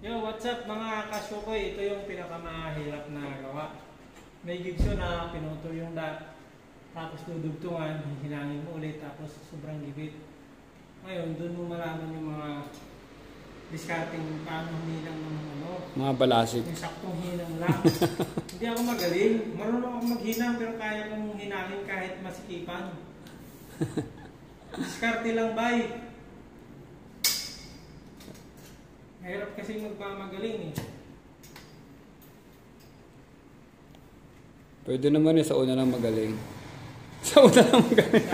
Yo, what's up mga kasukoy? Ito yung pinakamahirap na gawa. May gigso na pinuto yung dot, tapos dudugtungan, hinangin mo ulit, tapos sobrang gipit. Ngayon, doon mo malaman yung mga discarding paano hinang ng mga balasik. yung saktong hinang lang. Hindi ako magaling. Marunong ako maghinang pero kaya kong hinangin kahit masikipan. Diskarte lang, bay. Mahirap kasi magmamagaling eh. Pwede naman sa una lang magaling. Sa una lang magaling.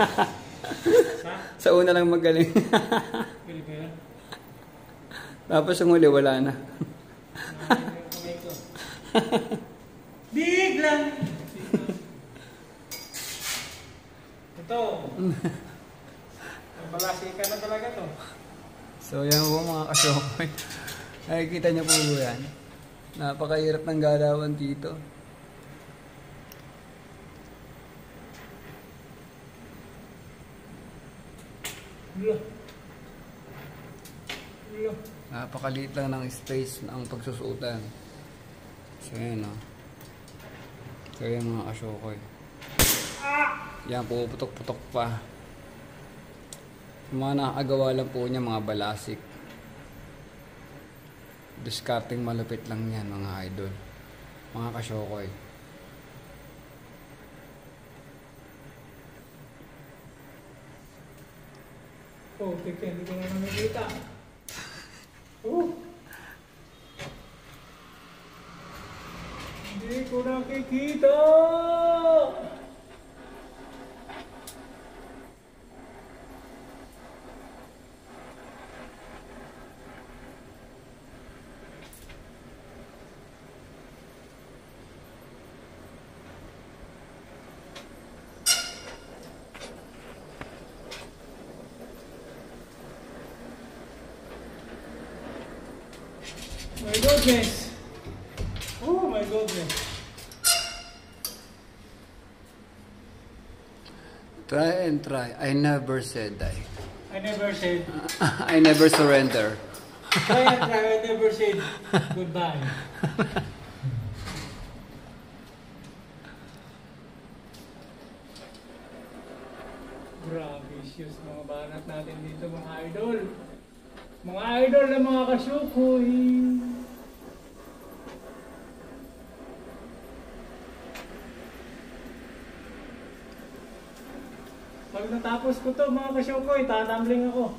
Sa una lang magaling. Pwede ba yun? Tapos yung huli, wala na. Kamay ko. Biglang! Ito. Balasikan na talaga to. So yan po mga kasyokoy. Nakikita niyo po yan. Napakahirap ng galawan dito. Napakaliit lang ng space ng pagsusuotan. So yan o. So yan mga kasyokoy. Yan, puputok-putok pa. Yung mga nakakagawa lang po niya, mga balasik. Discarding malupit lang yan mga idol. Mga kasyokoy. Oh, tika, hindi ko na nakikita. Oh! Hindi ko nakikita! My goodness! Oh my goodness! Try and try. I never said die. I never said. I never surrender. Try and try. I never said goodbye. Grabe, issues mga banat natin dito mga idol. Mga idol na mga kasukoy. Pag natapos ko to mga kasukoy, tatambling ako.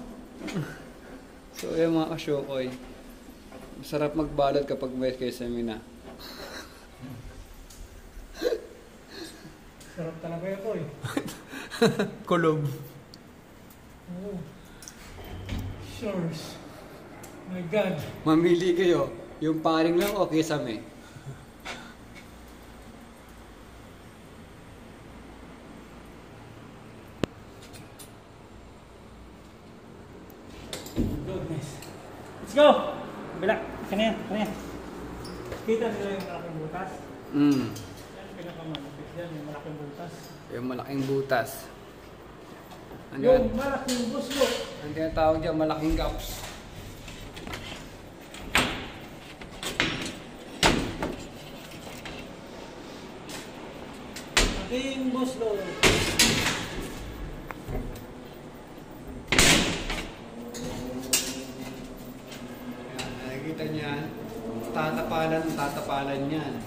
So yan mga kasyokoy. Masarap magbalot kapag may kayo sa mina. Sarap talaga ito eh. Kulob. Oh. Sure. My God. Mamili kayo. Yung paring lang o kisame. Goodness. Let's go! Bila. Kanyan. Kanyan. Kita nila yung malaking butas. Yan, pinakamalapit yan. Yung malaking butas. Yung malaking butas. Yung malaking buslo. Ang tinatawag dyan, malaking gaps. Malaking buslo. Ayan, nakikita niyan. Tatapalan yan.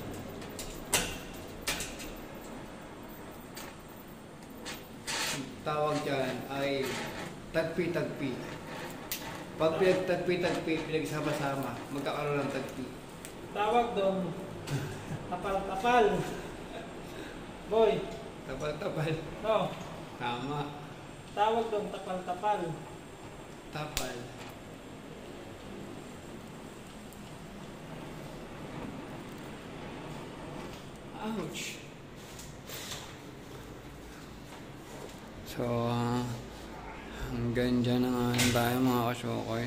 Tawag dyan ay tagpi-tagpi. Pag pinagtagpi-tagpi, pinagsama-sama, magkakaroon ng tagpi. Tawag doon. Tapal-tapal. Boy. Tapal-tapal. No. Tama. Tawag doon. Tapal-tapal. Tapal. Ouch. So, hanggang dyan na nga tayo mga kasyokoy.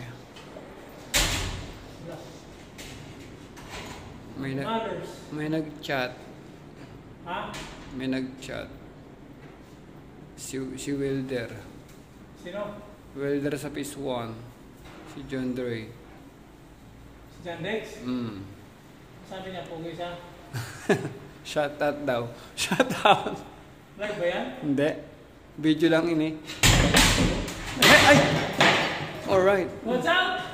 May nag-chat. Ha? May nag-chat. Si Wilder. Sino? Wilder sa Piece 1. Si John Dre. Si John Dex. Sabi niya, pogi siya. Shout out daw. Shout out. Live ba yan? Hindi. Video lang ini. Ay! Alright. What's up?